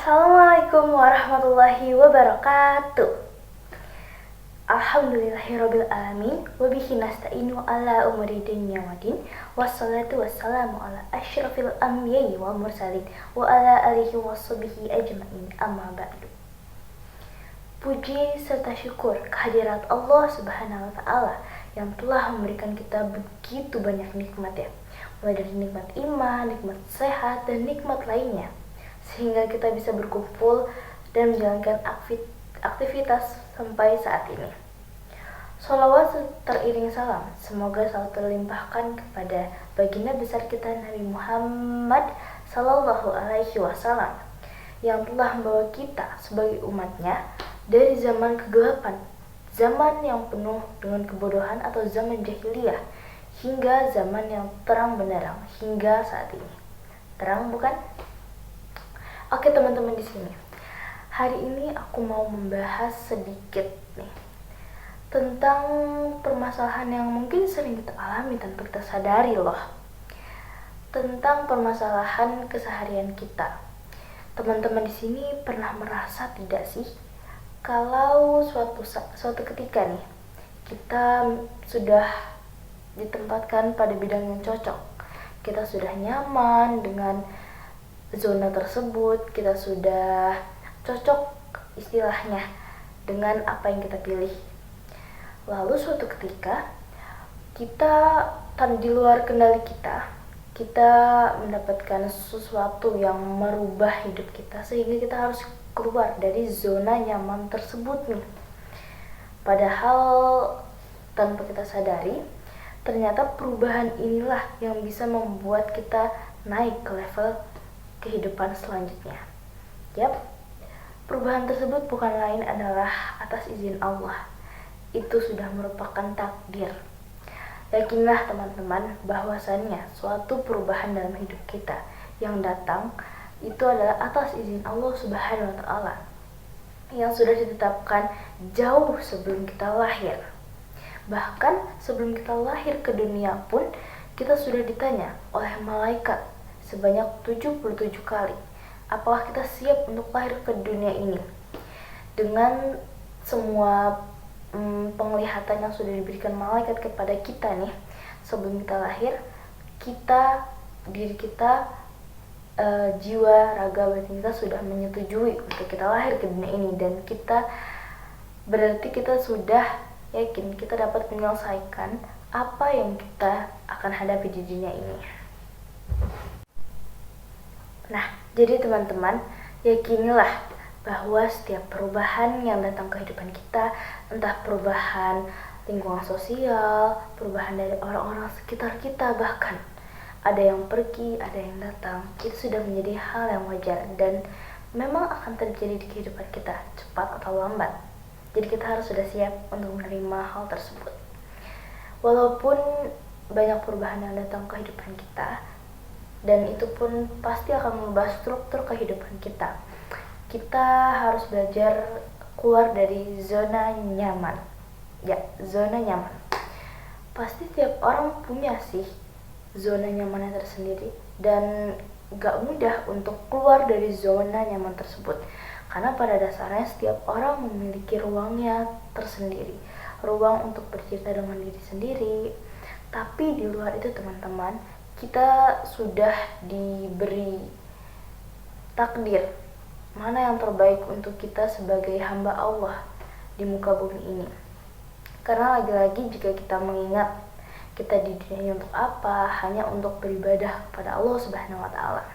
Assalamualaikum warahmatullahi wabarakatuh. Alhamdulillahirabbil alamin wa bihi nasta'inu ala umuri dunya waddin. Wassalatu wassalamu ala asyrafil anbiya'i wal mursalin wa ala alihi washabihi ajmain. Amma ba'du. Puji serta syukur kehadirat Allah Subhanahu wa taala yang telah memberikan kita begitu banyak nikmat ya. Mulai dari nikmat iman, nikmat sehat, dan nikmat lainnya, sehingga kita bisa berkumpul dan menjalankan aktivitas sampai saat ini. Sholawat teriring salam semoga selalu terlimpahkan kepada baginda besar kita Nabi Muhammad Sallallahu Alaihi Wasallam yang telah membawa kita sebagai umatnya dari zaman kegelapan, zaman yang penuh dengan kebodohan atau zaman jahiliyah, hingga zaman yang terang benderang hingga saat ini. Terang bukan? Oke teman-teman di sini. Hari ini aku mau membahas sedikit nih tentang permasalahan yang mungkin sering kita alami tanpa kita sadari loh. Tentang permasalahan keseharian kita. Teman-teman di sini pernah merasa tidak sih kalau suatu ketika nih kita sudah ditempatkan pada bidang yang cocok. Kita sudah nyaman dengan zona tersebut, kita sudah cocok istilahnya dengan apa yang kita pilih. Lalu suatu ketika kita di luar kendali kita mendapatkan sesuatu yang merubah hidup kita sehingga kita harus keluar dari zona nyaman tersebut nih. Padahal tanpa kita sadari, ternyata perubahan inilah yang bisa membuat kita naik ke level kehidupan selanjutnya. Yap, perubahan tersebut bukan lain adalah atas izin Allah. Itu sudah merupakan takdir. Yakinlah teman-teman bahwasannya suatu perubahan dalam hidup kita yang datang itu adalah atas izin Allah Subhanahu wa taala yang sudah ditetapkan jauh sebelum kita lahir. Bahkan sebelum kita lahir ke dunia pun kita sudah ditanya oleh malaikat sebanyak 77 kali, apakah kita siap untuk lahir ke dunia ini? Dengan semua penglihatan yang sudah diberikan malaikat kepada kita nih, sebelum kita lahir, diri kita, jiwa, raga, batin kita sudah menyetujui untuk kita lahir ke dunia ini, dan berarti kita sudah yakin kita dapat menyelesaikan apa yang kita akan hadapi di dunia ini. Nah, jadi teman-teman, yakinilah bahwa setiap perubahan yang datang ke kehidupan kita, entah perubahan lingkungan sosial, perubahan dari orang-orang sekitar kita, bahkan ada yang pergi, ada yang datang, itu sudah menjadi hal yang wajar dan memang akan terjadi di kehidupan kita, cepat atau lambat. Jadi kita harus sudah siap untuk menerima hal tersebut. Walaupun banyak perubahan yang datang ke kehidupan kita, dan itu pun pasti akan mengubah struktur kehidupan kita. Kita harus belajar keluar dari zona nyaman. Ya, zona nyaman. Pasti tiap orang punya sih zona nyamannya tersendiri, dan gak mudah untuk keluar dari zona nyaman tersebut. Karena pada dasarnya setiap orang memiliki ruangnya tersendiri, ruang untuk bercerita dengan diri sendiri. Tapi di luar itu teman-teman, kita sudah diberi takdir mana yang terbaik untuk kita sebagai hamba Allah di muka bumi ini. Karena lagi-lagi jika kita mengingat kita di dunia ini untuk apa, hanya untuk beribadah kepada Allah Subhanahu wa taala.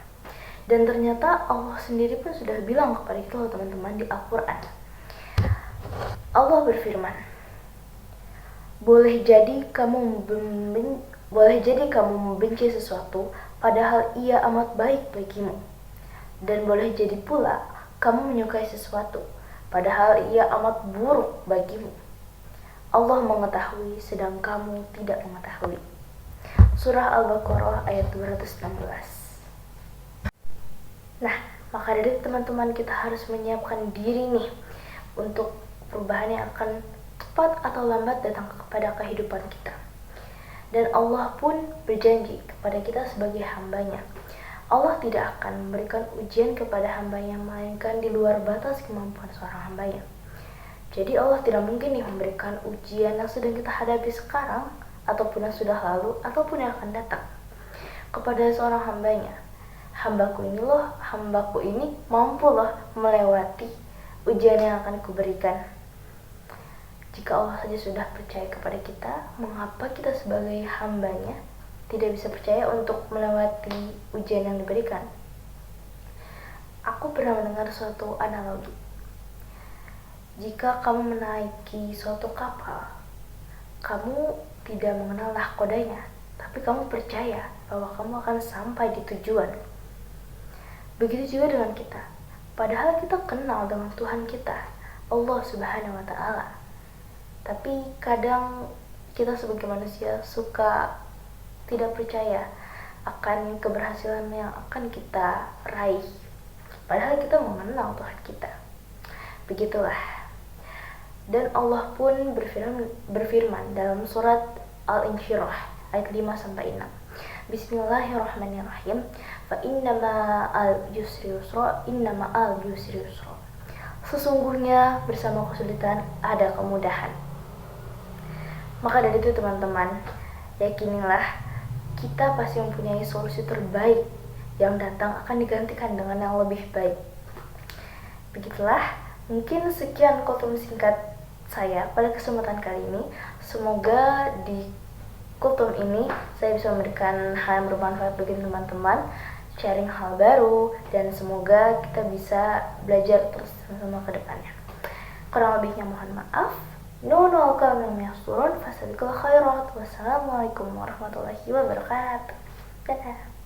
Dan ternyata Allah sendiri pun sudah bilang kepada kita teman-teman di Al-Qur'an. Allah berfirman, boleh jadi kamu membenci sesuatu padahal ia amat baik bagimu. Dan boleh jadi pula kamu menyukai sesuatu padahal ia amat buruk bagimu. Allah mengetahui sedang kamu tidak mengetahui. Surah Al-Baqarah ayat 216. Nah, maka dari itu teman-teman, kita harus menyiapkan diri nih untuk perubahan yang akan cepat atau lambat datang kepada kehidupan kita. Dan Allah pun berjanji kepada kita sebagai hambanya Allah tidak akan memberikan ujian kepada hambanya melainkan di luar batas kemampuan seorang hambanya. Jadi Allah tidak mungkin nih memberikan ujian yang sedang kita hadapi sekarang, ataupun yang sudah lalu, ataupun yang akan datang kepada seorang hambanya. Hambaku ini mampu loh melewati ujian yang akan kuberikan. Jika Allah saja sudah percaya kepada kita, mengapa kita sebagai hambanya tidak bisa percaya untuk melewati ujian yang diberikan? Aku pernah mendengar suatu analogi. Jika kamu menaiki suatu kapal, kamu tidak mengenal nahkodanya, tapi kamu percaya bahwa kamu akan sampai di tujuan. Begitu juga dengan kita. Padahal kita kenal dengan Tuhan kita, Allah Subhanahu wa Ta'ala. Tapi kadang kita sebagai manusia suka tidak percaya akan keberhasilan yang akan kita raih. Padahal kita mengenal Tuhan kita. Begitulah. Dan Allah pun berfirman dalam surat Al-Insyirah ayat 5-6. Bismillahirrahmanirrahim. Fa innama al-yusri yusra, innama al-yusri yusra. Sesungguhnya bersama kesulitan ada kemudahan. Maka dari itu teman-teman, yakinilah kita pasti mempunyai solusi terbaik, yang datang akan digantikan dengan yang lebih baik. Begitulah, mungkin sekian kultum singkat saya pada kesempatan kali ini. Semoga di kultum ini saya bisa memberikan hal yang bermanfaat bagi teman-teman, sharing hal baru, dan semoga kita bisa belajar terus sama-sama ke depannya. Kurang lebihnya mohon maaf. Nunul kami yahsurun fasabiqul khairat. Wassalamualaikum warahmatullahi wabarakatuh. Dadah.